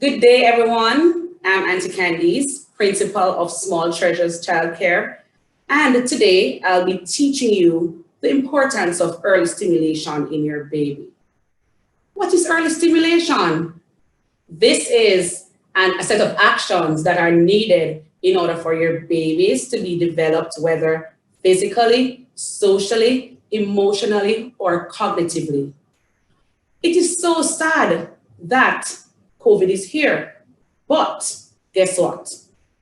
Good day, everyone. I'm Auntie Candice, Principal of Small Treasures Childcare, and today I'll be teaching you the importance of early stimulation in your baby. What is early stimulation? This is a set of actions that are needed in order for your babies to be developed, whether physically, socially, emotionally, or cognitively. It is so sad that COVID is here, but guess what?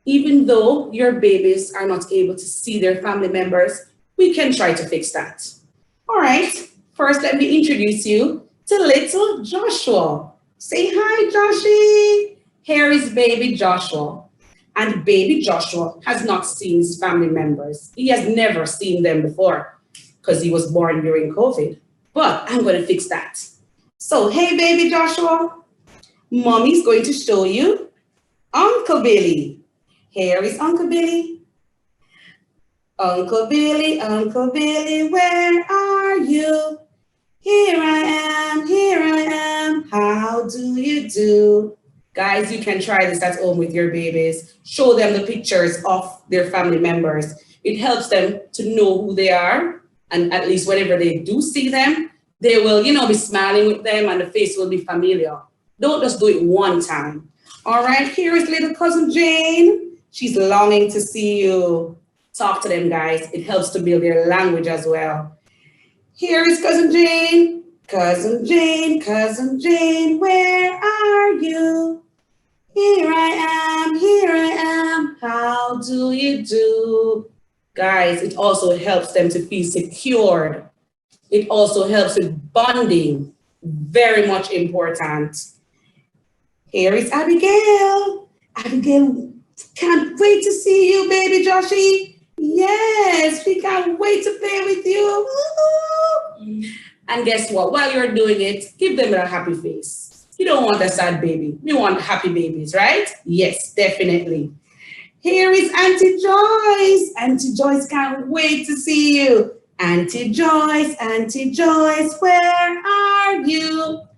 Even though your babies are not able to see their family members, we can try to fix that. All right, first let me introduce you to little Joshua. Say hi, Joshie. Here is baby Joshua. And baby Joshua has not seen his family members. He has never seen them before because he was born during COVID. But I'm going to fix that. So, hey, baby Joshua, Mommy's going to show you Uncle Billy. Here is Uncle Billy. Uncle Billy, where are you? Here I am, how do you do? Guys, you can try this at home with your babies. Show them the pictures of their family members. It helps them to know who they are, and at least whenever they do see them, they will, be smiling with them and the face will be familiar. Don't just do it one time. All right, here is little cousin Jane. She's longing to see you. Talk to them, guys. It helps to build their language as well. Here is cousin Jane. Cousin Jane, where are you? Here I am, how do you do? Guys, it also helps them to feel secured. It also helps with bonding, very much important. Here is Abigail. Abigail, can't wait to see you, baby Joshie. Yes, we can't wait to play with you. And guess what? While you're doing it, give them a happy face. You don't want a sad baby. We want happy babies, right? Yes, definitely. Here is Auntie Joyce. Auntie Joyce can't wait to see you. Auntie Joyce, where are you?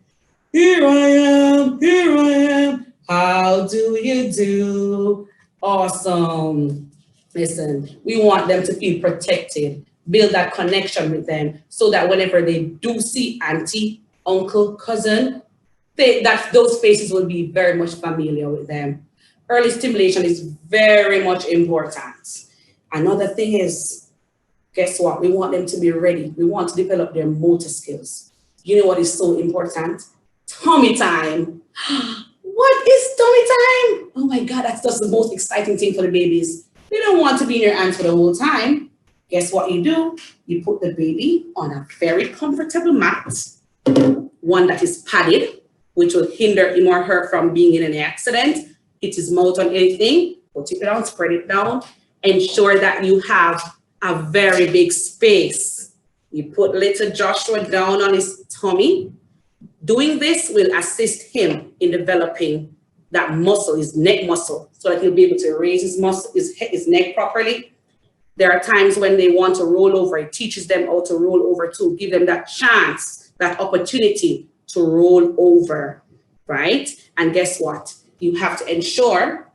Here I am, how do you do? Awesome. Listen, we want them to feel protected, build that connection with them so that whenever they do see auntie, uncle, cousin, those faces will be very much familiar with them. Early stimulation is very much important. Another thing is, guess what? We want them to be ready. We want to develop their motor skills. You know what is so important? Tummy time. What is tummy time? Oh my God, that's just the most exciting thing for the babies. They don't want to be in your hands for the whole time. Guess what you do? You put the baby on a very comfortable mat, one that is padded, which will hinder him or her from being in any accident, hit his mouth on anything, put it down, spread it down, ensure that you have a very big space. You put little Joshua down on his tummy. Doing this will assist him in developing that muscle, his neck muscle, so that he'll be able to raise his muscle, his neck properly. There are times when they want to roll over. It teaches them how to roll over too. Give them that chance, that opportunity to roll over, right? And guess what? You have to ensure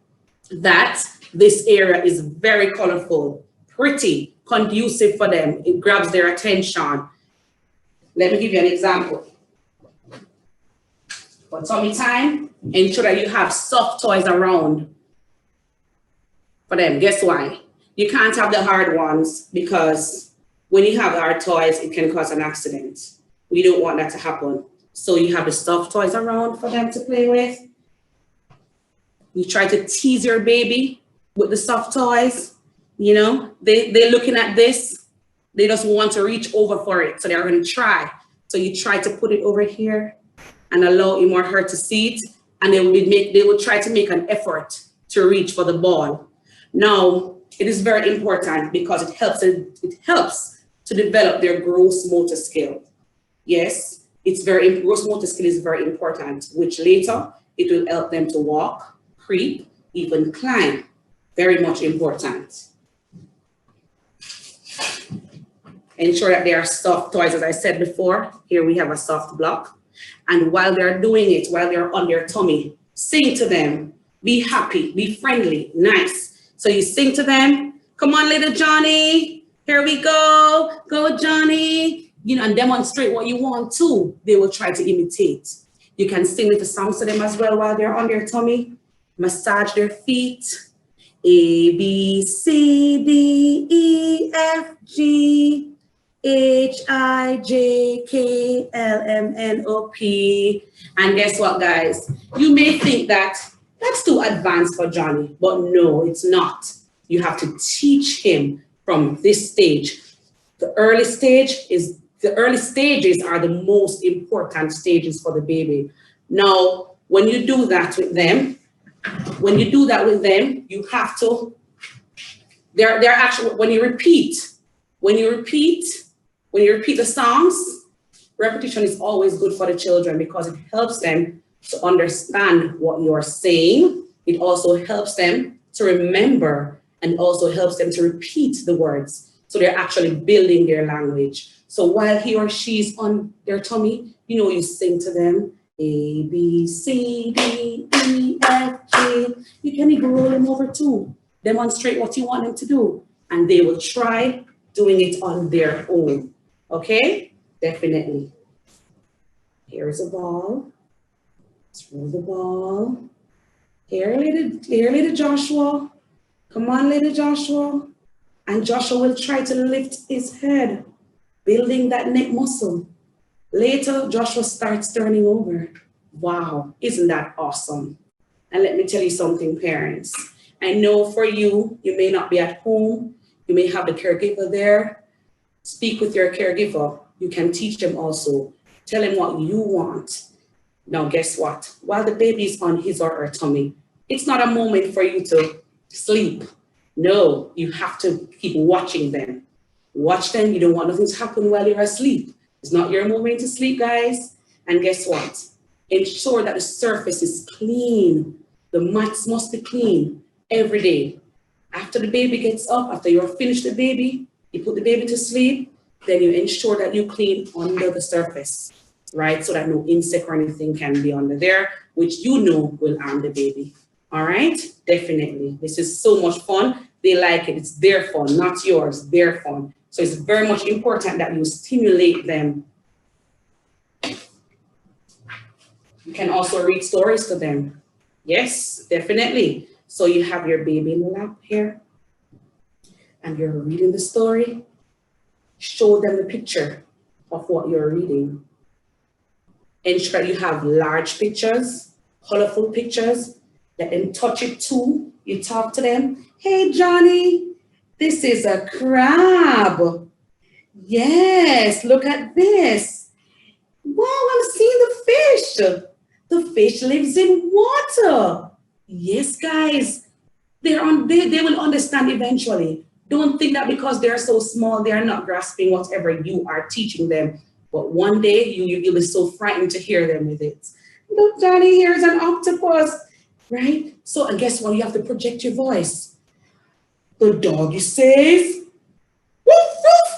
that this area is very colorful, pretty, conducive for them. It grabs their attention. Let me give you an example. For tummy time, ensure that you have soft toys around for them. Guess why? You can't have the hard ones because when you have hard toys, it can cause an accident. We don't want that to happen. So you have the soft toys around for them to play with. You try to tease your baby with the soft toys. They're looking at this. They just want to reach over for it. So they're going to try. So you try to put it over here and allow him or her to see it. And they will try to make an effort to reach for the ball. Now, it is very important because it helps to develop their gross motor skill. Yes, gross motor skill is very important, which later it will help them to walk, creep, even climb. Very much important. Ensure that they are soft toys, as I said before. Here we have a soft block. And while they're doing it, while they're on their tummy, Sing to them. Be happy, be friendly, nice. So you sing to them. Come on, little Johnny. Here we go. Go, Johnny. You know, and demonstrate what you want to. They will try to imitate. You can sing little songs to them as well while they're on their tummy. Massage their feet. A, B, C, D, E, F, G, H, I, J, K, L, M, N, O, P. And guess what, guys? You may think that that's too advanced for Johnny, but no, it's not. You have to teach him from this stage. The early stages are the most important stages for the baby. Now, when you do that with them, you have to, they're actually, when you repeat the songs, repetition is always good for the children because it helps them to understand what you're saying. It also helps them to remember and also helps them to repeat the words. So they're actually building their language. So while he or she's on their tummy, you sing to them, A, B, C, D, E, F, G. You can even roll them over too. Demonstrate what you want them to do. And they will try doing it on their own. Okay? Definitely. Here's a ball. Let's roll the ball. Here, little Joshua. Come on, little Joshua. And Joshua will try to lift his head, building that neck muscle. Later, Joshua starts turning over. Wow, isn't that awesome? And let me tell you something, parents. I know for you, you may not be at home. You may have the caregiver there. Speak with your caregiver. You can teach them also. Tell them what you want. Now, guess what? While the baby is on his or her tummy, it's not a moment for you to sleep. No, you have to keep watching them. Watch them. You don't want nothing to happen while you're asleep. It's not your moment to sleep, guys. And guess what? Ensure that the surface is clean. The mats must be clean every day. After the baby gets up, after you're finished the baby, you put the baby to sleep, then you ensure that you clean under the surface, right? So that no insect or anything can be under there, which will harm the baby. All right? Definitely. This is so much fun. They like it. It's their fun, not yours, their fun. So it's very much important that you stimulate them. You can also read stories to them. Yes, definitely. So you have your baby in the lap here, and you're reading the story. Show them the picture of what you're reading. Ensure that you have large pictures, colorful pictures. Let them touch it too. You talk to them. Hey, Johnny, this is a crab. Yes, look at this. Wow, I'm seeing the fish. The fish lives in water. Yes, guys, they will understand eventually. Don't think that because they're so small, they're not grasping whatever you are teaching them. But one day you'll be so frightened to hear them with it. Look, Johnny, here's an octopus, right? So and guess what? You have to project your voice. The doggy says, woof, woof,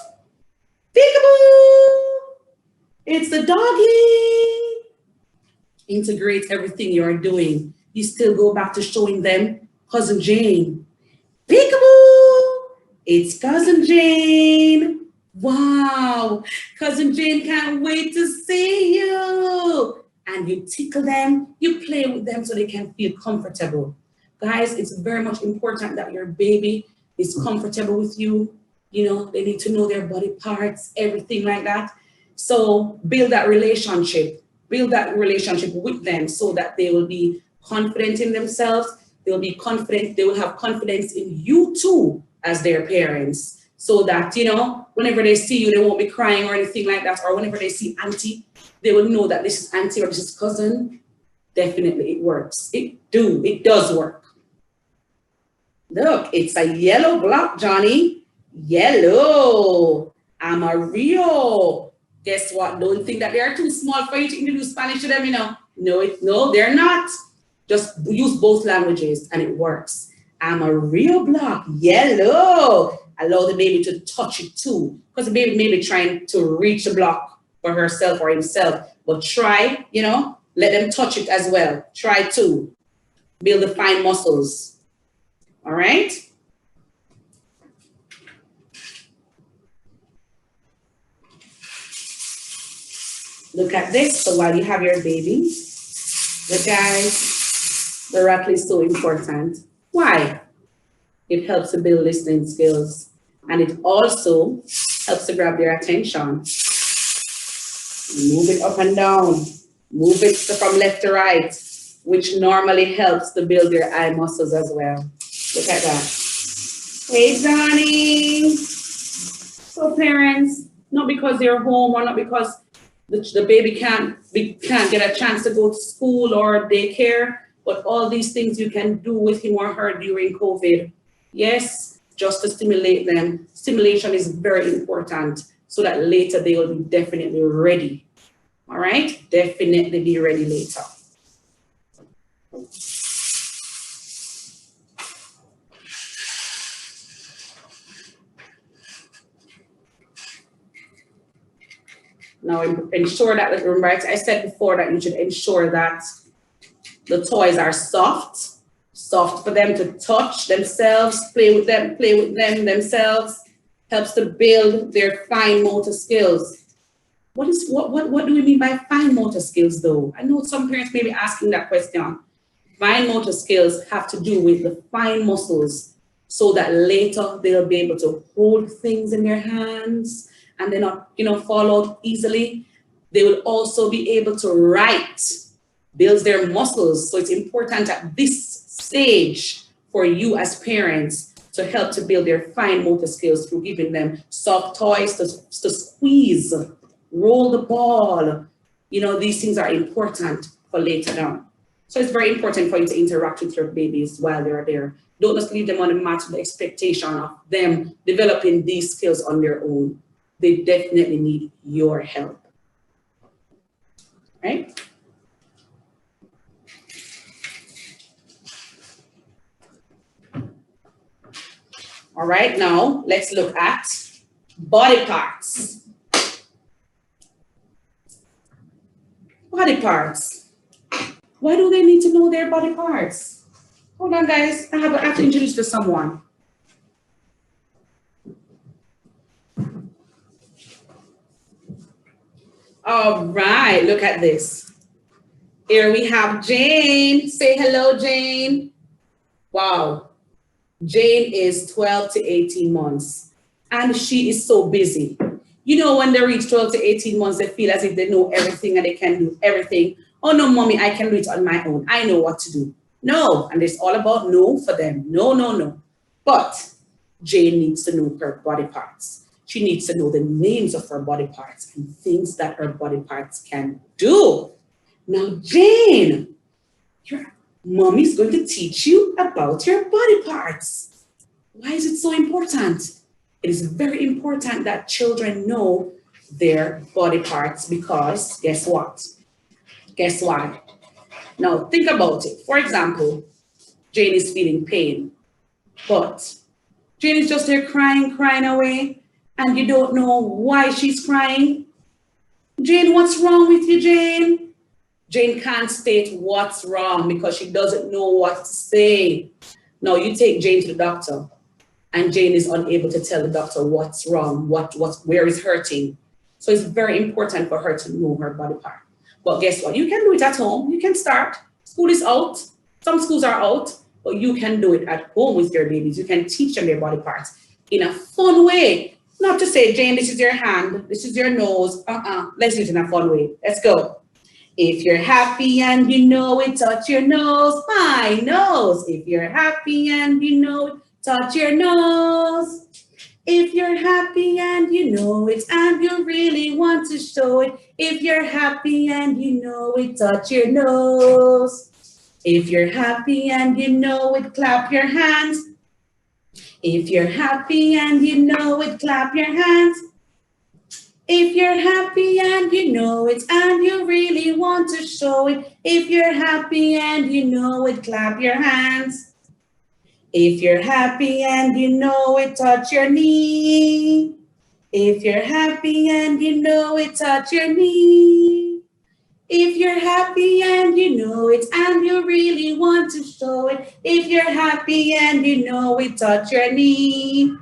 peekaboo. It's the doggy. Integrate everything you're doing. You still go back to showing them Cousin Jane. Peekaboo. It's Cousin Jane. Wow. Cousin Jane can't wait to see you. And you tickle them, you play with them so they can feel comfortable. Guys, it's very much important that your baby is comfortable with you. They need to know their body parts, everything like that. So build that relationship with them so that they will be confident in themselves. They'll be confident, they will have confidence in you too as their parents. So that, whenever they see you, they won't be crying or anything like that. Or whenever they see auntie, they will know that this is auntie or this is cousin. Definitely it works. It does work. Look, it's a yellow block, Johnny. Yellow. Amarillo. Guess what? Don't think that they are too small for you to introduce Spanish to them, No, they're not. Just use both languages and it works. Amarillo block. Yellow. Allow the baby to touch it too. Because the baby may be trying to reach the block for herself or himself. But try, Let them touch it as well. Try to build the fine muscles. All right? Look at this. So while you have your baby, the guys, the rattle is so important. Why? It helps to build listening skills, and it also helps to grab their attention. Move it up and down. Move it from left to right, which normally helps to build their eye muscles as well. Look at that. Hey, darling. So parents, not because they're home or not because the baby can't get a chance to go to school or daycare, but all these things you can do with him or her during COVID. Yes, just to stimulate them. Stimulation is very important so that later they will be definitely ready. All right? Definitely be ready later. Now ensure that, remember I said before that you should ensure that the toys are soft for them to touch themselves, play with them themselves, helps to build their fine motor skills. What do we mean by fine motor skills though? I know some parents may be asking that question. Fine motor skills have to do with the fine muscles so that later they'll be able to hold things in their hands and they're not, fall out easily. They will also be able to write, builds their muscles. So it's important at this stage for you as parents to help to build their fine motor skills through giving them soft toys to squeeze, roll the ball. These things are important for later on. So it's very important for you to interact with your babies while they're there. Don't just leave them on the mat with the expectation of them developing these skills on their own. They definitely need your help, right? All right, now let's look at body parts. Body parts. Why do they need to know their body parts? Hold on, guys. I have to introduce to someone. All right, look at this. Here we have Jane. Say hello, Jane. Wow. Jane is 12 to 18 months, and she is so busy. When they reach 12 to 18 months, they feel as if they know everything and they can do everything. Oh, no, mommy, I can do it on my own. I know what to do. No, and it's all about no for them. No, no, no. But Jane needs to know her body parts. She needs to know the names of her body parts and things that her body parts can do. Now, Jane, your mommy's going to teach you about your body parts. Why is it so important? It is very important that children know their body parts because guess what? Guess why? Now, think about it. For example, Jane is feeling pain, but Jane is just there crying away, and you don't know why she's crying. Jane, what's wrong with you, Jane? Jane can't state what's wrong because she doesn't know what to say. Now, you take Jane to the doctor, and Jane is unable to tell the doctor what's wrong, where is hurting. So it's very important for her to know her body part. But guess what? You can do it at home. You can start. School is out. Some schools are out, but you can do it at home with your babies. You can teach them their body parts in a fun way. Not to say, Jane, this is your hand, this is your nose. Let's do it in a fun way. Let's go. If you're happy and you know it, touch your nose. My nose. If you're happy and you know it, touch your nose. If you're happy and you know it and you really want to show it. If you're happy and you know it, touch your nose. If you're happy and you know it, clap your hands. If you're happy and you know it, clap your hands. If you're happy and you know it and you really want to show it. If you're happy and you know it, clap your hands. If you're happy and you know it, touch your knee. If you're happy and you know it, touch your knee. If you're happy and you know it and you really want to show it, if you're happy and you know it, touch your knee.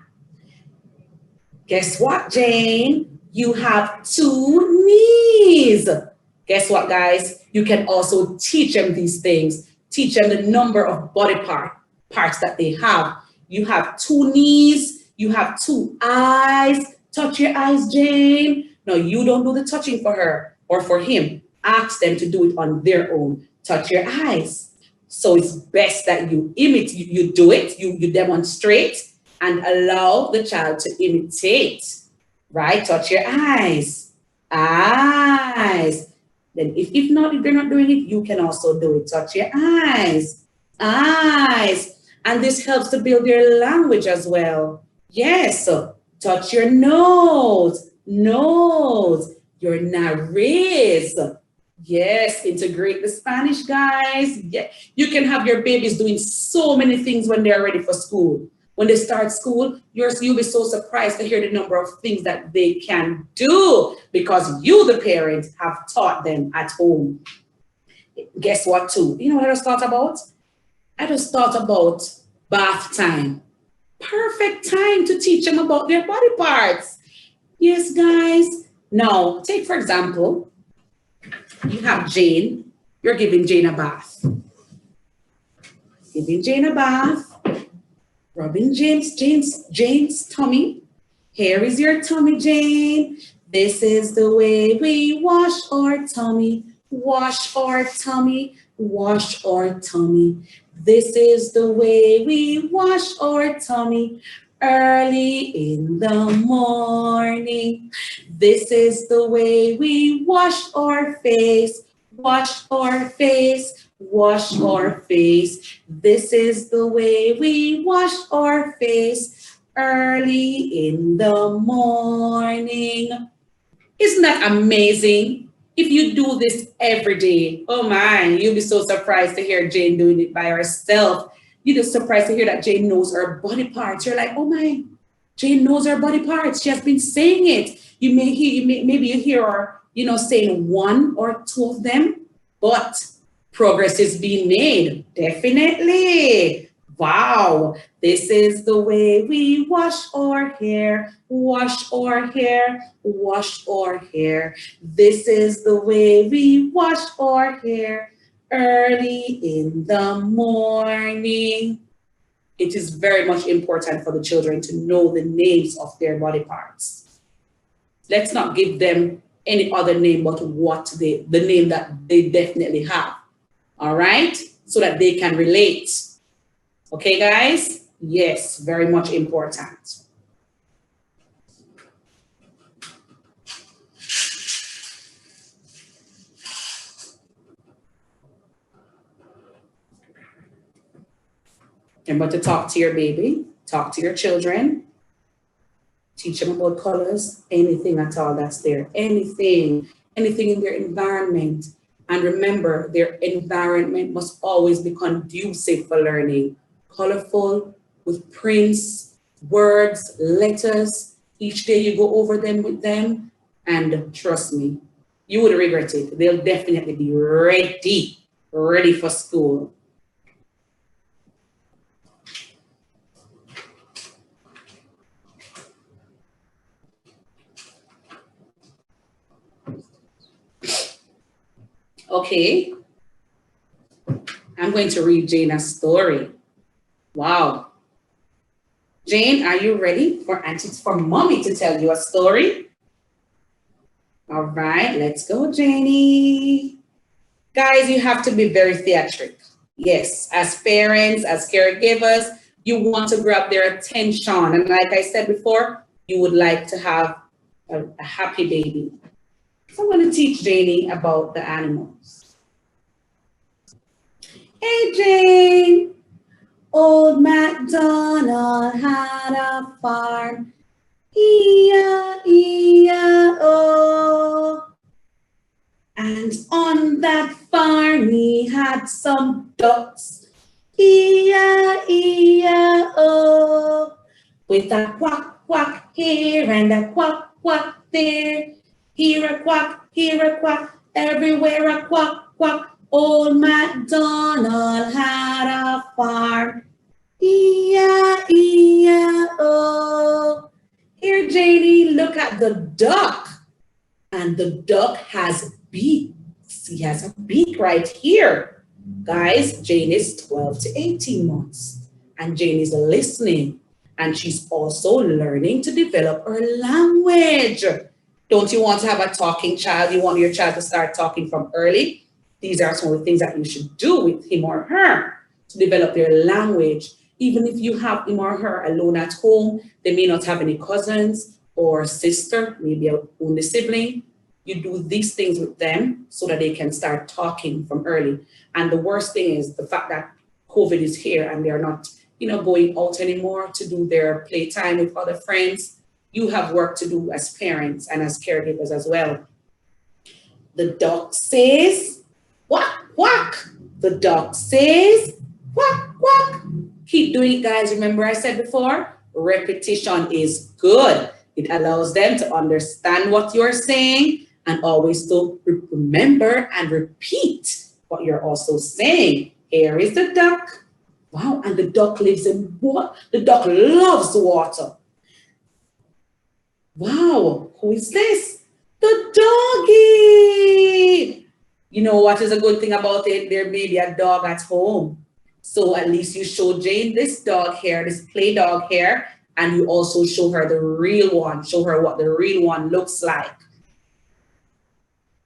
Guess what, Jane? You have 2 knees. Guess what, guys? You can also teach them these things. Teach them the number of body parts that they have. You have 2 knees. You have 2 eyes. Touch your eyes, Jane. No, you don't do the touching for her or for him. Ask them to do it on their own. Touch your eyes. So it's best that you imitate, you do it, you demonstrate, and allow the child to imitate, right? Touch your eyes, eyes. Then if not, if they're not doing it, you can also do it. Touch your eyes, eyes. And this helps to build your language as well. Yes, so touch your nose, nose, your nariz. Yes, integrate the Spanish, guys. Yeah. You can have your babies doing so many things when they're ready for school. When they start school, you'll be so surprised to hear the number of things that they can do because you, the parent, have taught them at home. Guess what, too? You know what I just thought about? I just thought about bath time. Perfect time to teach them about their body parts. Yes, guys. Now, take, for example, you have Jane. You're giving Jane a bath. Giving Jane a bath. Rubbing Jane's tummy. Here is your tummy, Jane. This is the way we wash our tummy. Wash our tummy. Wash our tummy. This is the way we wash our tummy early in the morning. This is the way we wash our face. Wash our face. Wash our face. This is the way we wash our face early in the morning. Isn't that amazing? If you do this every day, oh my, you'll be so surprised to hear Jane doing it by herself. You're just surprised to hear that Jane knows her body parts. You're like, oh my, Jane knows her body parts. She has been saying it. You may hear, maybe you hear her, saying 1 or 2 of them, but progress is being made, definitely. Wow, this is the way we wash our hair, wash our hair, wash our hair. This is the way we wash our hair early in the morning. It is very much important for the children to know the names of their body parts. Let's not give them any other name but the name that they definitely have. All right, so that they can relate. Okay, guys? Yes, very much important. Remember to talk to your baby, talk to your children, teach them about colors, anything at all that's there, anything in their environment. And remember, their environment must always be conducive for learning. Colorful, with prints, words, letters. Each day you go over them with them, and trust me, you would regret it. They'll definitely be ready for school. Okay, I'm going to read Jane a story. Wow. Jane, are you ready for mommy to tell you a story? All right, let's go, Janie. Guys, you have to be very theatric. Yes, as parents, as caregivers, you want to grab their attention. And like I said before, you would like to have a happy baby. So I'm going to teach Janie about the animals. Hey, Jane. Old MacDonald had a farm. E-I-E-I-O. And on that farm he had some ducks. E-I-E-I-O. With a quack, quack here and a quack, quack there. Here a quack, there everywhere a quack, quack. Old MacDonald had a farm. E-I-E-I-O. Here, Janie, look at the duck. And the duck has beaks. He has a beak right here. Guys, Jane is 12 to 18 months. And Jane is listening. And she's also learning to develop her language. Don't you want to have a talking child? You want your child to start talking from early? These are some of the things that you should do with him or her to develop their language. Even if you have him or her alone at home, they may not have any cousins or sister, maybe a only sibling. You do these things with them so that they can start talking from early. And the worst thing is the fact that COVID is here and they're not, going out anymore to do their playtime with other friends. You have work to do as parents and as caregivers as well. The duck says, quack, quack. The duck says, quack, quack. Keep doing it, guys. Remember I said before, repetition is good. It allows them to understand what you're saying and always to remember and repeat what you're also saying. Here is the duck. Wow, and the duck lives in what? The duck loves water. Wow, who is this? The doggy. You know what is a good thing about it? There may be a dog at home. So at least you show Jane this dog here, this play dog here, and you also show her the real one. Show her what the real one looks like.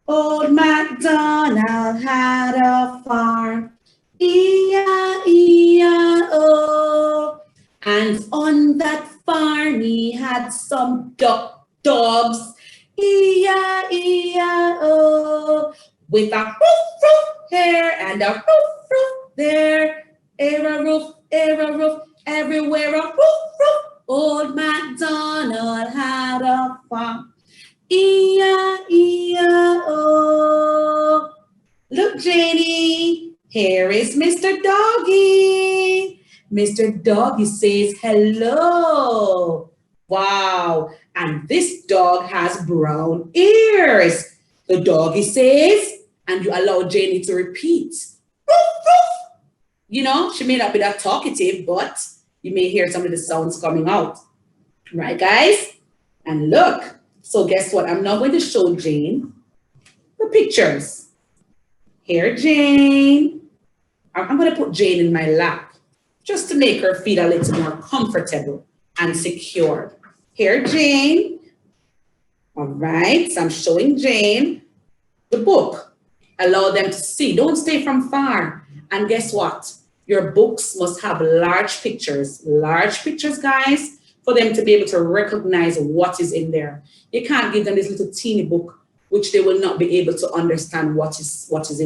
Old MacDonald had a farm. E-I-E-I-O. And on that farm he had some dogs. E-I-E-I-O. With a roof, roof here and a roof, roof there. A roof, everywhere a roof, roof. Old MacDonald had a farm. E-I-E-I-O. Look, Janie, here is Mr. Doggy. Mr. Doggy says hello. Wow, and this dog has brown ears. The doggy says, and you allow Janie to repeat. Roof, roof. She may not be that talkative, but you may hear some of the sounds coming out. Right, guys? And look, so guess what? I'm now going to show Jane the pictures. Here, Jane. I'm going to put Jane in my lap just to make her feel a little more comfortable and secure. Here, Jane. All right, so I'm showing Jane the book. Allow them to see. Don't stay from far. And guess what? Your books must have large pictures, guys, for them to be able to recognize what is in there. You can't give them this little teeny book, which they will not be able to understand what is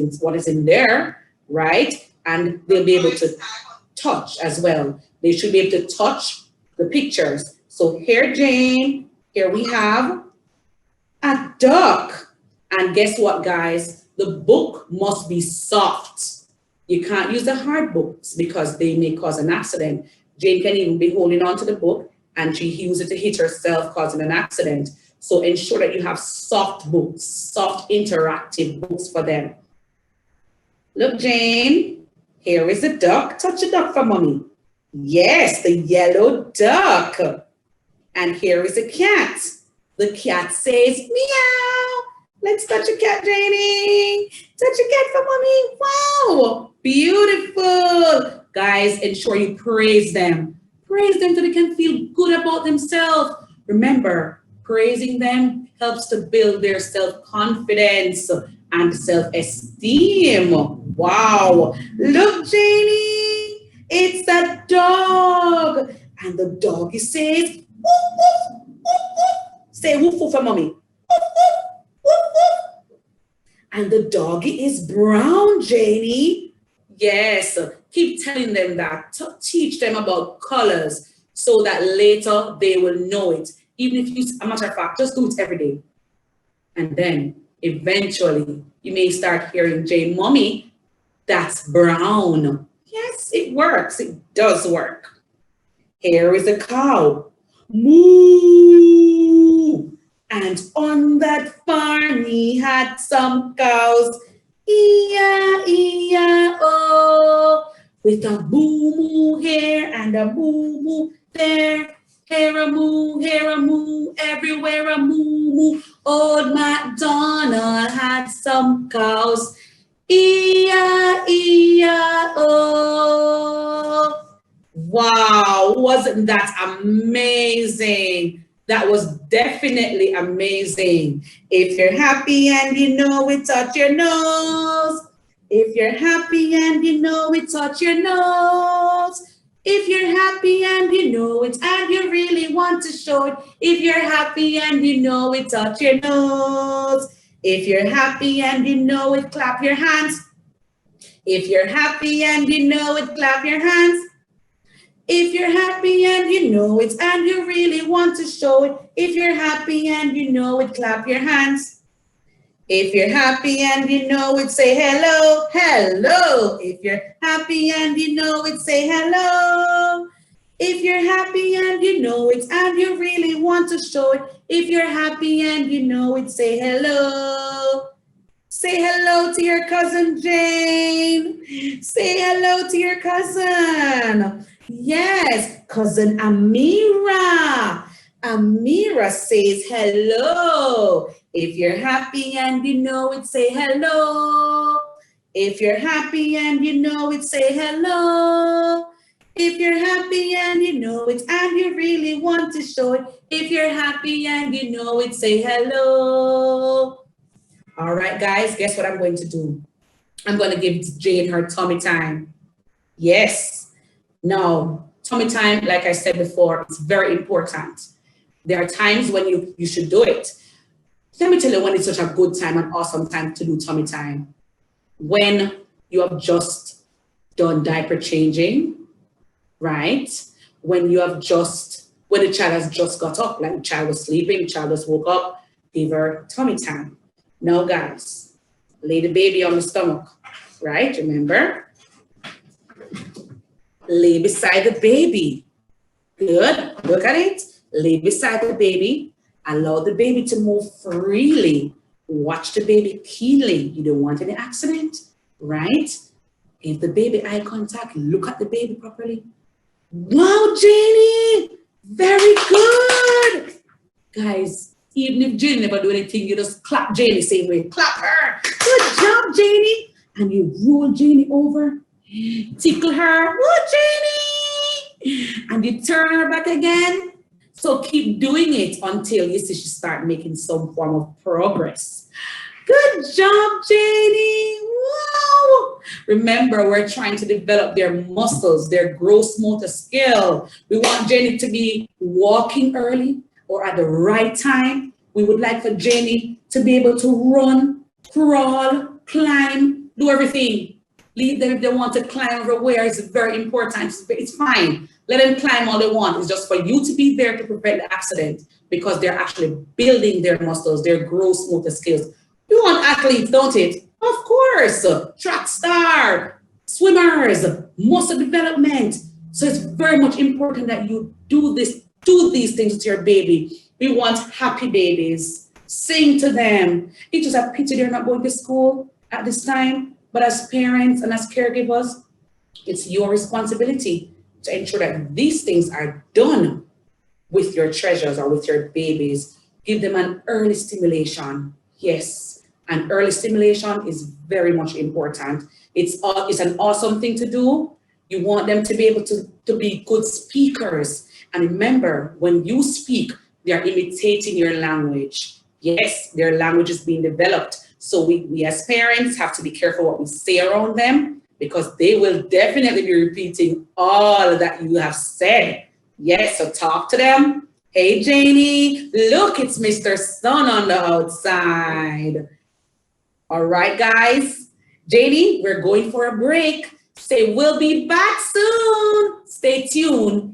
in there, right? And they'll be able to touch as well. They should be able to touch the pictures. So here, Jane, here we have a duck. And guess what, guys? The book must be soft. You can't use the hard books because they may cause an accident. Jane can even be holding on to the book and she used it to hit herself, causing an accident. So ensure that you have soft books, soft interactive books for them. Look, Jane, here is a duck. Touch a duck for mommy. Yes, the yellow duck. And here is a cat. The cat says, meow. Let's touch a cat, Janie. Touch a cat for mommy. Wow, beautiful. Guys, ensure you praise them. Praise them so they can feel good about themselves. Remember, praising them helps to build their self-confidence and self-esteem. Wow. Look, Janie, it's a dog. And the doggy says, woof, woof, woof, woof. Say woof, woof for mommy. Woof, woof, woof, woof. And the doggy is brown, Janie. Yes, keep telling them that. Teach them about colors so that later they will know it. Even if you, a matter of fact, just do it every day. And then eventually you may start hearing, Jane, mommy, that's brown. Yes, it works. It does work. Here is a cow. Moo. And on that farm he had some cows, E-I-E-I-O, with a moo-moo here and a moo-moo there. Here a moo, everywhere a moo-moo. Old MacDonald had some cows, E-I-E-I-O. Wow, wasn't that amazing? That was definitely amazing. If you're happy and you know it, touch your nose. If you're happy and you know it, touch your nose. If you're happy and you know it and you really want to show it. If you're happy and you know it, touch your nose. If you're happy and you know it, clap your hands. If you're happy and you know it, clap your hands. If you're happy and you know it and you really want to show it. If you're happy and you know it, clap your hands. If you're happy and you know it, say hello, hello. If you're happy and you know it, say hello. If you're happy and you know it and you really want to show it. If you're happy and you know it, say hello. Say hello to your cousin Jane. Say hello to your cousin. Yes, cousin Amira. Amira says hello. If you're happy and you know it, say hello. If you're happy and you know it, say hello. If you're happy and you know it and you really want to show it. If you're happy and you know it, say hello. All right, guys, guess what I'm going to do? I'm going to give Jane her tummy time. Yes. Now, tummy time, like I said before, it's very important. There are times when you should do it. Let me tell you when it's such a good time, an awesome time to do tummy time. When you have just done diaper changing, right? When the child has just got up, like the child was sleeping, the child just woke up, give her tummy time. Now, guys, lay the baby on the stomach, right? Remember? Lay beside the baby. Good. Look at it. Lay beside the baby. Allow the baby to move freely. Watch the baby keenly. You don't want any accident, right? Give the baby eye contact. Look at the baby properly. Wow, Janie! Very good! Guys, even if Janie never do anything, you just clap Janie same way. Clap her. Good job, Janie. And you roll Janie over. Tickle her. Woo, Janie! And you turn her back again. So keep doing it until you see she start making some form of progress. Good job, Janie. Wow. Remember, we're trying to develop their muscles, their gross motor skill. We want Janie to be walking early or at the right time. We would like for Janie to be able to run, crawl, climb, do everything. Leave them if they want to climb everywhere. It's very important. It's fine. Let them climb all they want. It's just for you to be there to prevent the accident because they're actually building their muscles, their gross motor skills. You want athletes, don't it? Of course. Track star, swimmers, muscle development. So it's very much important that you do these things to your baby. We want happy babies. Sing to them. It's just a pity they're not going to school at this time. But as parents and as caregivers, it's your responsibility to ensure that these things are done with your treasures or with your babies. Give them an early stimulation. Yes, an early stimulation is very much important. It's an awesome thing to do. You want them to be able to be good speakers. And remember, when you speak, they are imitating your language. Yes, their language is being developed. So we as parents have to be careful what we say around them because they will definitely be repeating all that you have said. Yes, so talk to them. Hey, Janie, look, it's Mr. Sun on the outside. All right, guys. Janie, we're going for a break. Say we'll be back soon. Stay tuned.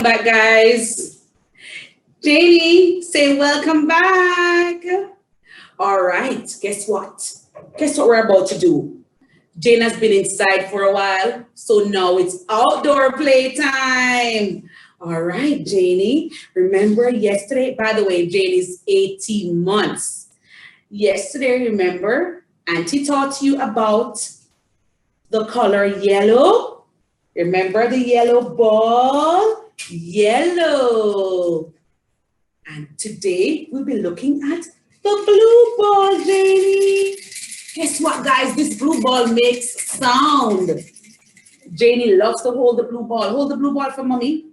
Back, guys. Janie, say welcome back. All right, guess what? Guess what we're about to do? Jane has been inside for a while, so now it's outdoor playtime. All right, Janie. Remember yesterday, by the way, Jane is 18 months. Yesterday, remember, Auntie taught you about the color yellow. Remember the yellow ball? Yellow. And today we'll be looking at the blue ball, Janie. Guess what, guys? This blue ball makes sound. Janie loves to hold the blue ball. Hold the blue ball for mommy.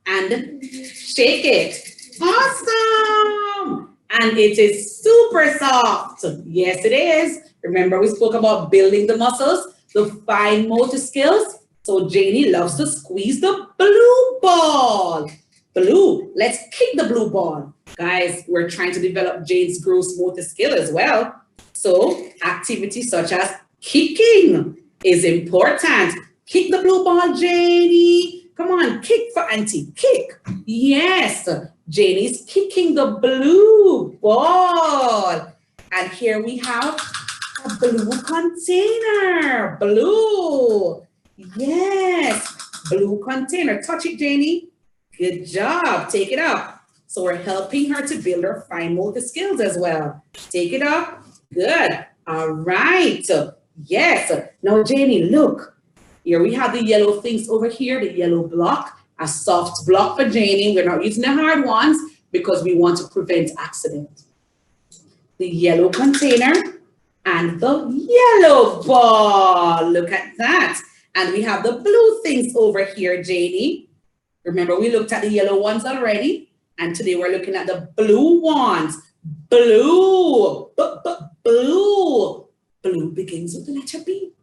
And shake it. Awesome. And it is super soft. Yes, it is. Remember, we spoke about building the muscles, the fine motor skills. So Janie loves to squeeze the blue ball. Blue, let's kick the blue ball. Guys, we're trying to develop Jane's gross motor skill as well. So activities such as kicking is important. Kick the blue ball, Janie. Come on, kick for Auntie, kick. Yes, Janie's kicking the blue ball. And here we have a blue container, blue. Yes, blue container. Touch it, Janie. Good job. Take it up. So we're helping her to build her fine motor skills as well. Take it up. Good. All right. Yes. Now, Janie, look. Here we have the yellow things over here, the yellow block, a soft block for Janie. We're not using the hard ones because we want to prevent accident. The yellow container and the yellow ball. Look at that. And we have the blue things over here, Janie. Remember, we looked at the yellow ones already, and today we're looking at the blue ones. Blue, blue. Blue begins with the letter B.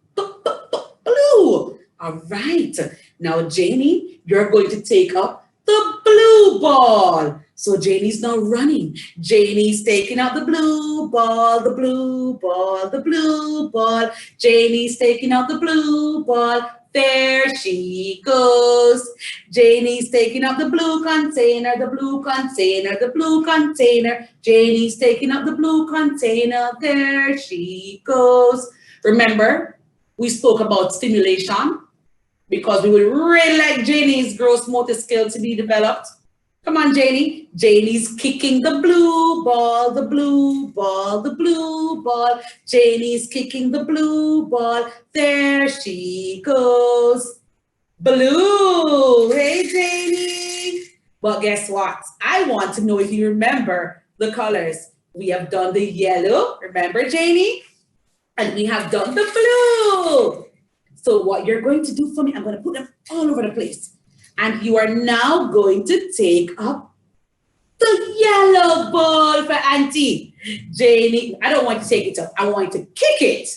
Blue. All right. Now, Janie, you're going to take up the blue ball. So Janie's now running. Janie's taking out the blue ball, the blue ball, the blue ball. Janie's taking out the blue ball. There she goes. Janie's taking up the blue container, the blue container, the blue container. Janie's taking up the blue container. There she goes. Remember, we spoke about stimulation because we would really like Janie's gross motor skill to be developed. Come on, Janie. Janie's kicking the blue ball, the blue ball, the blue ball. Janie's kicking the blue ball. There she goes. Blue. Hey, Janie. But guess what? I want to know if you remember the colors. We have done the yellow. Remember, Janie? And we have done the blue. So what you're going to do for me, I'm going to put them all over the place. And you are now going to take up the yellow ball for Auntie. Janie, I don't want you to take it up. I want you to kick it.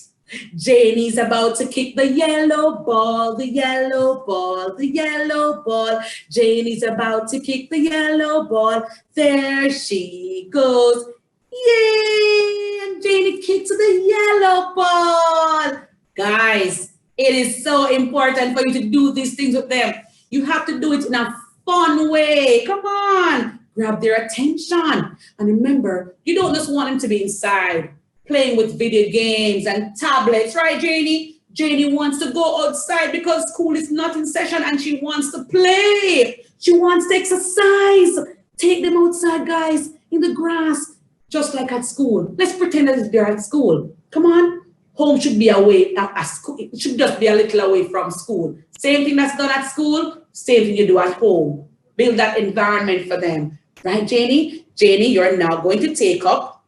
Janie's about to kick the yellow ball, the yellow ball, the yellow ball. Janie's about to kick the yellow ball. There she goes. Yay! And Janie kicks the yellow ball. Guys, it is so important for you to do these things with them. You have to do it in a fun way. Come on, grab their attention. And remember, you don't just want them to be inside playing with video games and tablets, right, Janie? Janie wants to go outside because school is not in session and she wants to play. She wants to exercise. Take them outside, guys, in the grass, just like at school. Let's pretend that they're at school. Come on. Home should be away at school. It should just be a little away from school. Same thing that's done at school, same thing you do at home. Build that environment for them. Right, Janie? Janie, you're now going to take up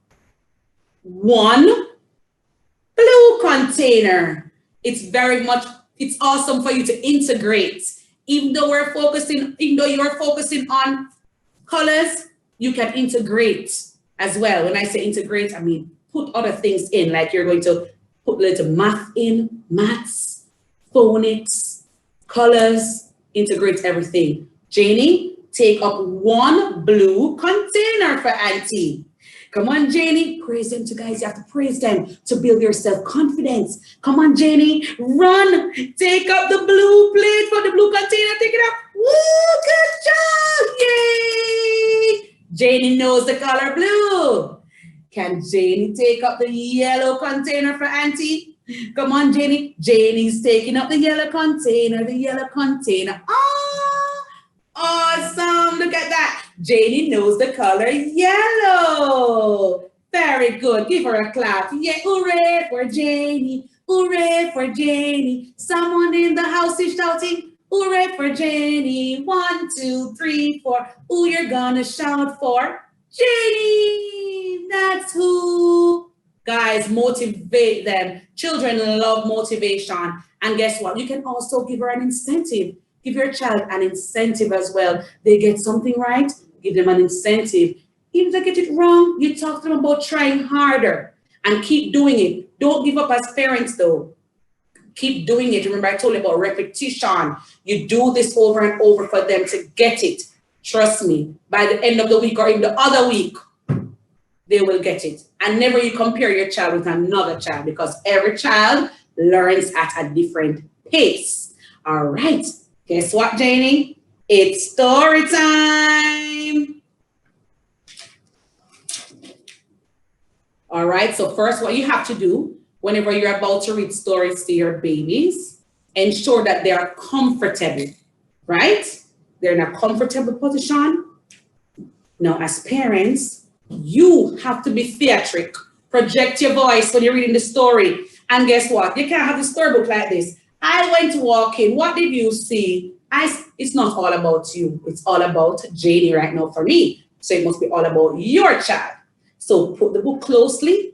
one blue container. It's awesome for you to integrate. Even though you're focusing on colors, you can integrate as well. When I say integrate, I mean put other things in, like you're going to put little math in, maths, phonics, colors, integrate everything. Janie, take up one blue container for Auntie. Come on, Janie, praise them too, guys. You have to praise them to build your self-confidence. Come on, Janie, run. Take up the blue plate for the blue container. Take it up. Woo, good job. Yay. Janie knows the color blue. Can Janie take up the yellow container for Auntie? Come on, Janie. Janie's taking up the yellow container, the yellow container. Oh, awesome. Look at that. Janie knows the color yellow. Very good. Give her a clap. Yeah, hooray for Janie. Hooray for Janie. Someone in the house is shouting, hooray for Janie. 1, 2, 3, 4. Who you're gonna shout for? Janie. That's who. Guys, motivate them. Children love motivation. And guess what? You can also give her an incentive. Give your child an incentive as well. They get something right, give them an incentive. Even if they get it wrong, you talk to them about trying harder and keep doing it. Don't give up as parents though. Keep doing it. Remember, I told you about repetition. You do this over and over for them to get it. Trust me, by the end of the week or in the other week, they will get it. And never you compare your child with another child because every child learns at a different pace. All right. Guess what, Janie? It's story time. All right. So first, what you have to do whenever you're about to read stories to your babies, ensure that they are comfortable, right? They're in a comfortable position. Now, as parents, you have to be theatric. Project your voice when you're reading the story. And guess what? You can't have the storybook like this. I went walking. What did you see? It's not all about you. It's all about Janie right now for me. So it must be all about your child. So put the book closely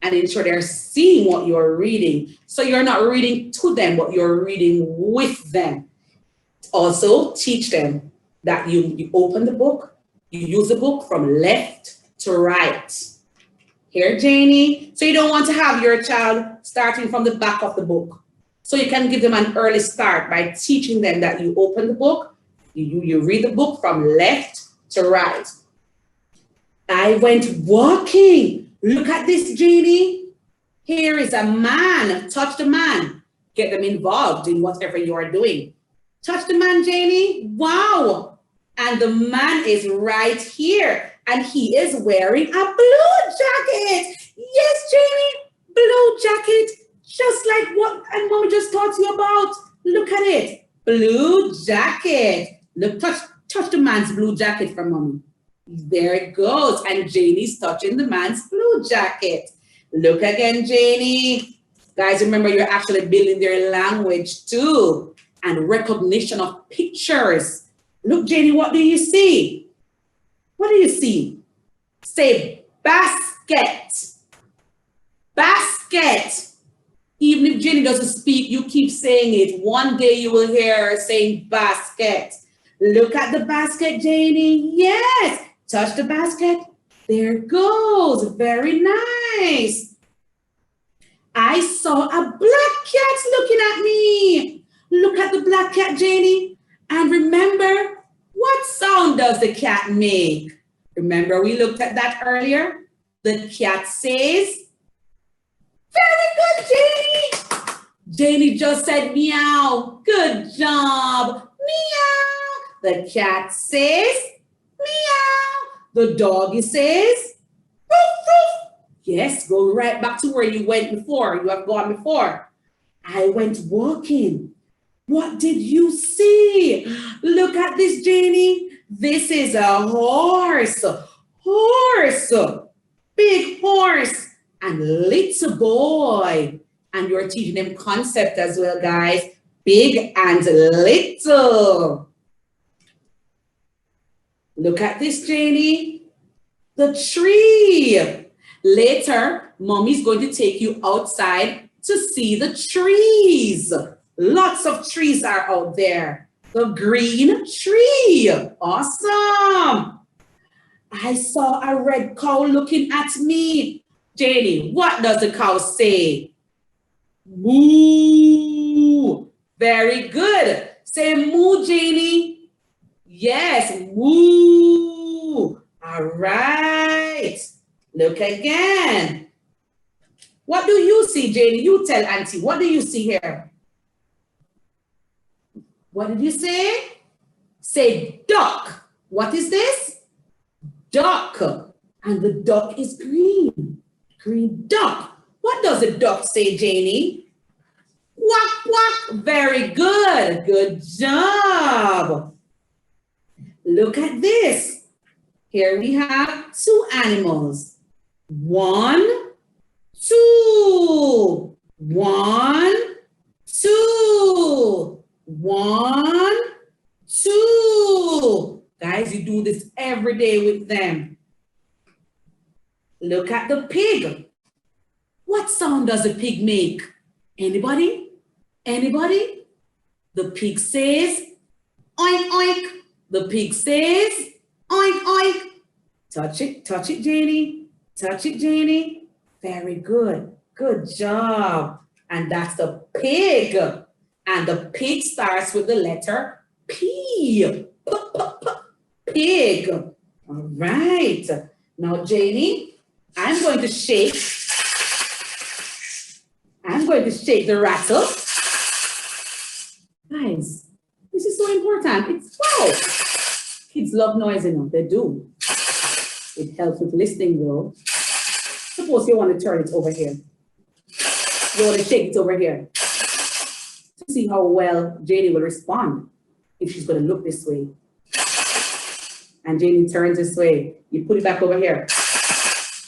and ensure they're seeing what you're reading. So you're not reading to them, but you're reading with them. Also, teach them that you open the book, you use the book from left to right. Here, Janie. So you don't want to have your child starting from the back of the book. So you can give them an early start by teaching them that you open the book, you read the book from left to right. I went walking. Look at this, Janie. Here is a man. Touch the man. Get them involved in whatever you are doing. Touch the man, Janie. Wow. And the man is right here. And he is wearing a blue jacket. Yes, Janie. Blue jacket. Just like what and Mommy just taught you about. Look at it. Blue jacket. Look, touch the man's blue jacket for Mommy. There it goes. And Janie's touching the man's blue jacket. Look again, Janie. Guys, remember you're actually building their language too. And recognition of pictures. Look, Janie, what do you see? What do you see? Say basket. Basket. Even if Jenny doesn't speak, you keep saying it. One day you will hear her saying basket. Look at the basket, Janie. Yes. Touch the basket. There it goes. Very nice. I saw a black cat looking at me. Look at the black cat, Janie. And remember, what sound does the cat make? Remember, we looked at that earlier. The cat says, very good, Janie. Janie just said meow. Good job. Meow. The cat says meow. The doggy says woof, woof. Yes, go right back to where you went before. You have gone before. I went walking. What did you see? Look at this, Janie. This is a horse. Horse. Big horse. And little boy. And you're teaching them concept as well, guys. Big and little. Look at this, Janie. The tree. Later, Mommy's going to take you outside to see the trees. Lots of trees are out there. The green tree. Awesome. I saw a red cow looking at me. Janie, what does the cow say? Moo. Very good. Say moo, Janie. Yes, moo. All right. Look again. What do you see, Janie? You tell Auntie. What do you see here? What did you say? Say duck. What is this? duck. And the duck is green. Green duck. What does the duck say, Janie? Quack, quack. Very good. Good job. Look at this. Here we have two animals. 1, 2. 1, 2. 1, 2. Guys, you do this every day with them. Look at the pig. What sound does a pig make? Anybody? Anybody? The pig says, oink, oink. The pig says, oink, oink. Touch it, Janie. Touch it, Janie. Very good. Good job. And that's the pig. And the pig starts with the letter P. Pig. All right. Now, Janie, I'm going to shake the rattle. Guys, this is so important. It's wow. Kids love noise, you know, they do. It helps with listening though. Suppose you want to turn it over here. You want to shake it over here. To see how well Janie will respond if she's going to look this way. And Janie turns this way. You put it back over here.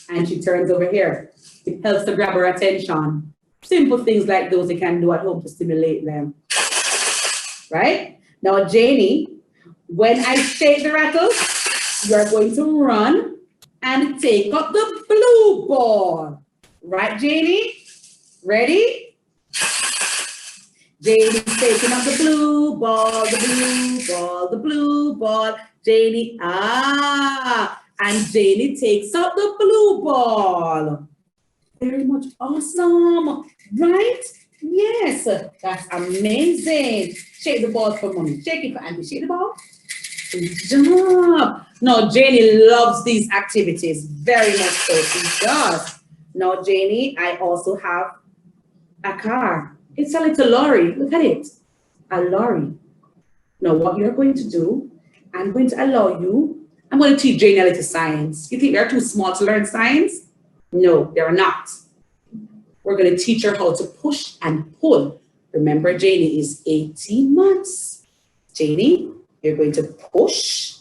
And she turns over here. It helps to grab her attention. Simple things like those they can do at home to stimulate them. Right? Now, Janie, when I shake the rattle, you're going to run and take up the blue ball. Right, Janie? Ready? Janie's taking up the blue ball, the blue ball, the blue ball. Janie, and Janie takes up the blue ball. Very much awesome, right? Yes, that's amazing. Shake the ball for mommy. Shake it for auntie. Shake the ball. Good job. No, Janie loves these activities very much so. She does. Now, Janie, I also have a car. It's a little lorry. Look at it. A lorry. Now, what you're going to do, I'm going to allow you, I'm going to teach Janie a little science. You think they're too small to learn science? No, they're not. We're going to teach her how to push and pull. Remember, Janie is 18 months. Janie, you're going to push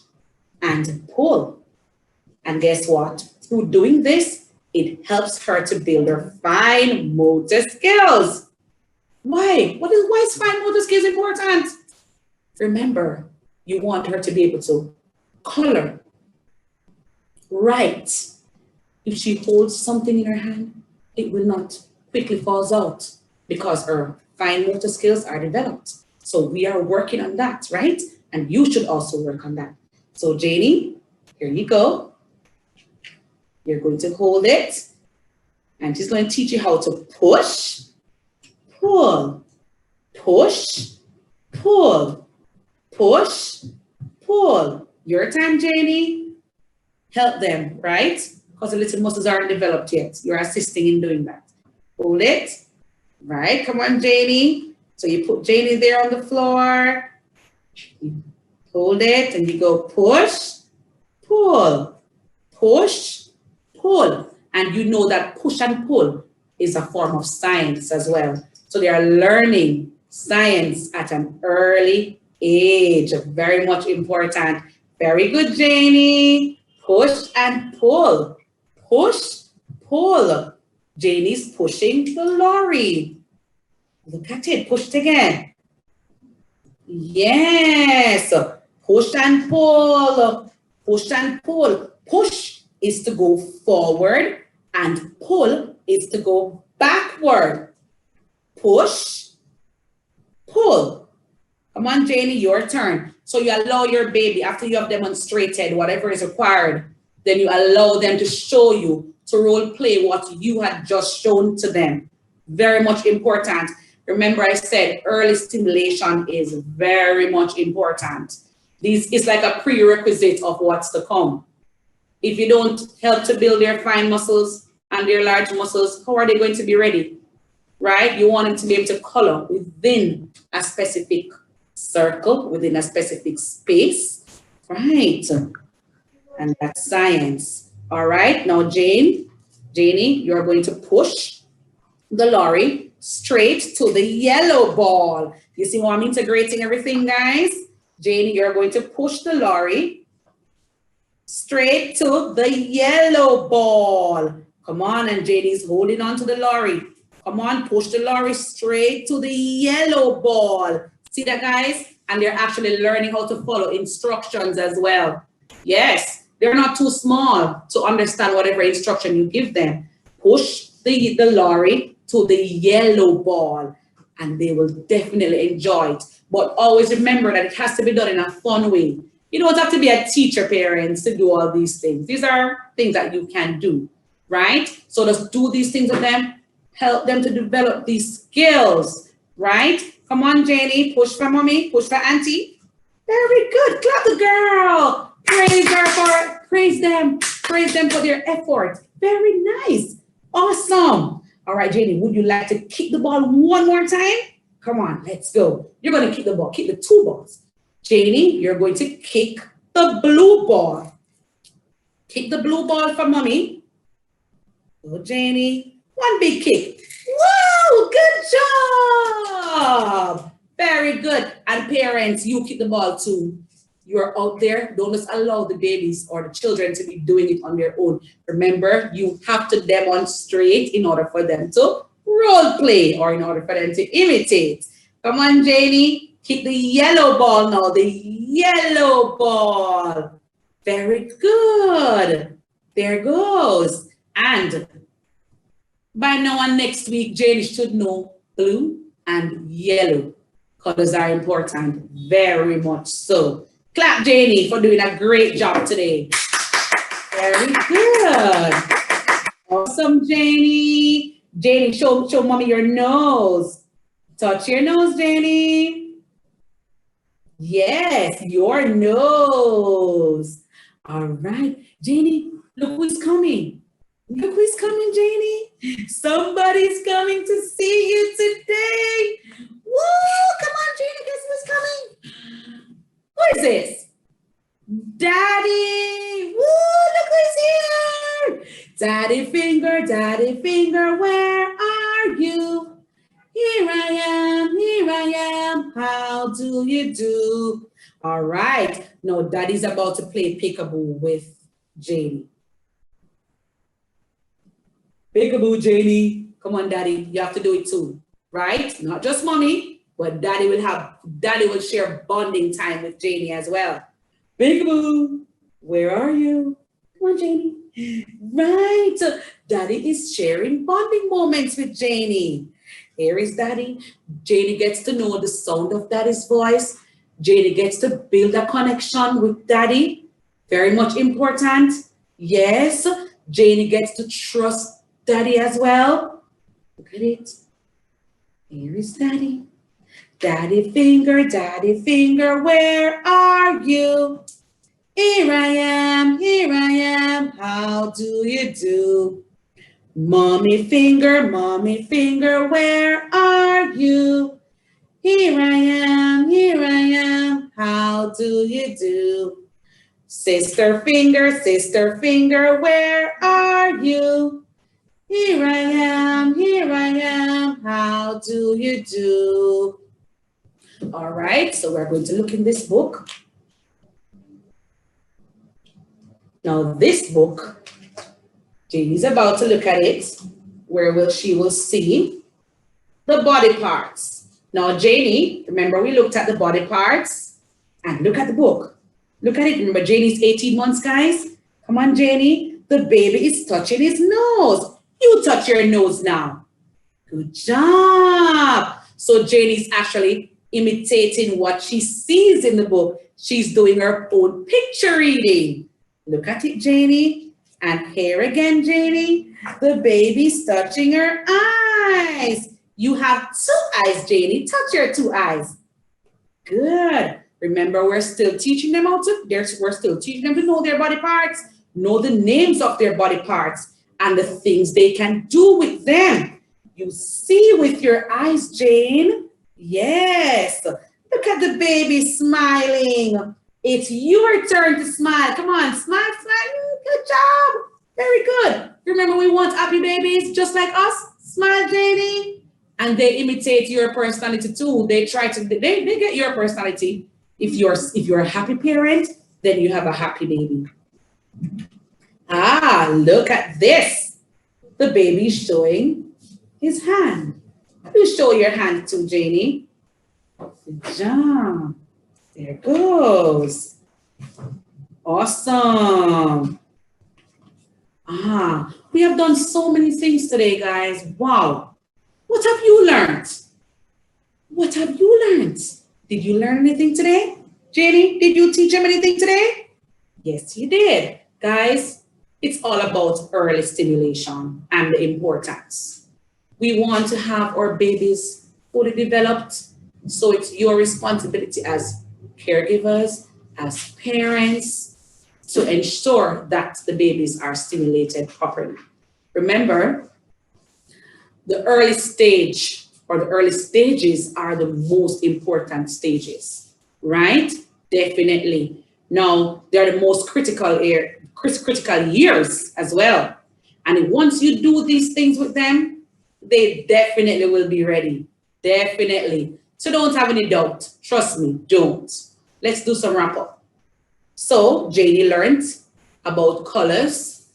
and pull. And guess what? Through doing this, it helps her to build her fine motor skills. Why? Why is fine motor skills important? Remember, you want her to be able to color, write. If she holds something in her hand, it will not quickly falls out because her fine motor skills are developed. So we are working on that, right? And you should also work on that. So Janie, here you go. You're going to hold it and she's going to teach you how to push, pull, push, pull, push, pull. Your time, Janie. Help them, right? Because the little muscles aren't developed yet. You're assisting in doing that. Hold it. Right, come on, Janie. So you put Janie there on the floor. You hold it and you go push, pull, push, pull. And you know that push and pull is a form of science as well. So they are learning science at an early age. Very much important. Very good, Janie. Push and pull. Push, pull. Janie's pushing the lorry. Look at it. Push it again. Yes. Push and pull. Push and pull. Push is to go forward and pull is to go backward. Push, pull. Come on, Janie, your turn. So you allow your baby, after you have demonstrated whatever is required, then you allow them to show you, to role play what you had just shown to them. Very much important. Remember I said early stimulation is very much important. This is like a prerequisite of what's to come. If you don't help to build their fine muscles and their large muscles, how are they going to be ready? Right? You want them to be able to color within a specific circle, within a specific space. Right. And that's science. All right, now Janie, you're going to push the lorry straight to the yellow ball. You see how I'm integrating everything, guys? Janie, you're going to push the lorry straight to the yellow ball. Come on, and Janie's holding on to the lorry. Come on, push the lorry straight to the yellow ball. See that, guys? And they're actually learning how to follow instructions as well. Yes, they're not too small to understand whatever instruction you give them. Push the lorry to the yellow ball, and they will definitely enjoy it. But always remember that it has to be done in a fun way. You don't have to be a teacher, parents, to do all these things. These are things that you can do, right? So just do these things with them, help them to develop these skills, right? Come on, Janie, push for mommy, push for auntie. Very good, clap the girl. Praise her for, praise them for their effort. Very nice, awesome. All right, Janie, would you like to kick the ball one more time? Come on, let's go. You're gonna kick the ball, kick the two balls. Janie, you're going to kick the blue ball. Kick the blue ball for mommy. Go, Janie. One big kick. Whoa, good job. Very good. And parents, you kick the ball too. You're out there. Don't just allow the babies or the children to be doing it on their own. Remember, you have to demonstrate in order for them to role play or in order for them to imitate. Come on, Janie. Kick the yellow ball now, the yellow ball. Very good. There goes. And by now and next week, Janie should know blue and yellow. Colors are important, very much so. Clap, Janie, for doing a great job today. Very good. Awesome, Janie. Janie, show mommy your nose. Touch your nose, Janie. Yes, your nose. All right, Janie, look who's coming. Look who's coming, Janie. Somebody's coming to see you today. Woo, come on, Janie, guess who's coming? Who is this? Daddy. Woo, look who's here. Daddy finger, where are you? Here I am, how do you do? All right, now Daddy's about to play peekaboo with Janie. Peekaboo, Janie. Come on, Daddy, you have to do it too, right? Not just mommy, but Daddy will share bonding time with Janie as well. Peekaboo, where are you? Come on, Janie. Right, Daddy is sharing bonding moments with Janie. Here is Daddy. Janie gets to know the sound of Daddy's voice. Janie gets to build a connection with Daddy. Very much important. Yes, Janie gets to trust Daddy as well. Look at it. Here is Daddy. Daddy finger, where are you? Here I am, how do you do? Mommy finger, where are you? Here I am, how do you do? Sister finger, where are you? Here I am, how do you do? All right, so we're going to look in this book. Now this book, Janie's about to look at it, where she will see the body parts. Now, Janie, remember we looked at the body parts, and look at the book. Look at it. Remember, Janie's 18 months, guys. Come on, Janie. The baby is touching his nose. You touch your nose now. Good job. So Janie's actually imitating what she sees in the book. She's doing her own picture reading. Look at it, Janie. And here again, Janie, the baby's touching her eyes. You have two eyes, Janie. Touch your two eyes. Good. Remember, we're still teaching them we're still teaching them to know their body parts, know the names of their body parts, and the things they can do with them. You see with your eyes, Jane. Yes. Look at the baby smiling. It's your turn to smile. Come on, smile, smile. Good job. Very good. Remember, we want happy babies just like us. Smile, Janie. And they imitate your personality too. They try to, they get your personality. If you're a happy parent, then you have a happy baby. Ah, look at this. The baby's showing his hand. You show your hand too, Janie. Good job. There goes. Awesome. Ah, we have done so many things today, guys. Wow. What have you learned? What have you learned? Did you learn anything today? Janie, did you teach them anything today? Yes, you did. Guys, it's all about early stimulation and the importance. We want to have our babies fully developed, so it's your responsibility as caregivers, as parents, to ensure that the babies are stimulated properly. Remember, the early stage or the early stages are the most important stages, right? Definitely. Now, they're the most critical years as well. And once you do these things with them, they definitely will be ready. Definitely. So don't have any doubt. Trust me, don't. Let's do some wrap up. So Janie learned about colors.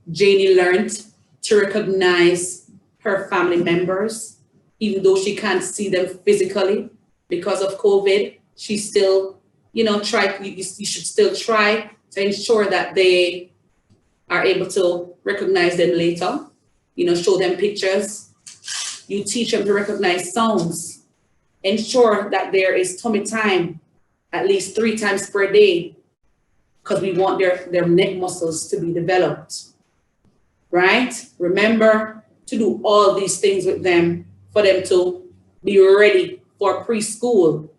Janie learned to recognize her family members, even though she can't see them physically because of COVID. She still, you should still try to ensure that they are able to recognize them later. Show them pictures. You teach them to recognize sounds. Ensure that there is tummy time at least 3 times per day, because we want their neck muscles to be developed, right? Remember to do all these things with them for them to be ready for preschool,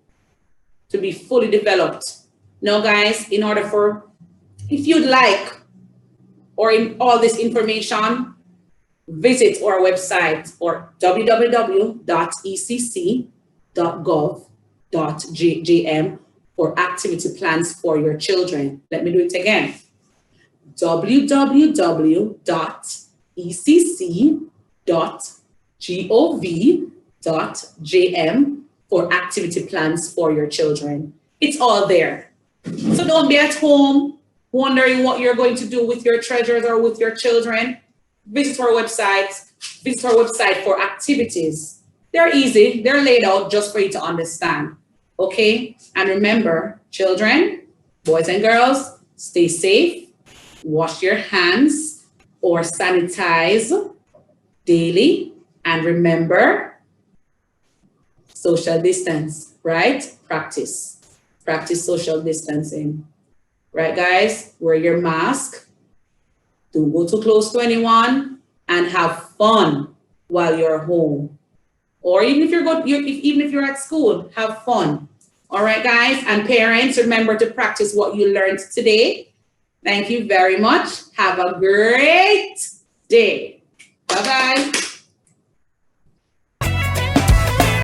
to be fully developed. Now, guys, if you'd like, or in all this information, visit our website or www.ecc.gov.gm for activity plans for your children. Let me do it again. www.ecc.gov.gm for activity plans for your children. It's all there. So don't be at home wondering what you're going to do with your treasures or with your children. Visit our website for activities. They're easy, they're laid out just for you to understand. Okay? And remember, children, boys and girls, stay safe, wash your hands or sanitize daily, and remember, social distance, right? Practice social distancing. Right, guys? Wear your mask. Don't go too close to anyone, and have fun while you're home. Or even if you're at school, have fun. All right, guys, and parents, remember to practice what you learned today. Thank you very much. Have a great day. Bye-bye.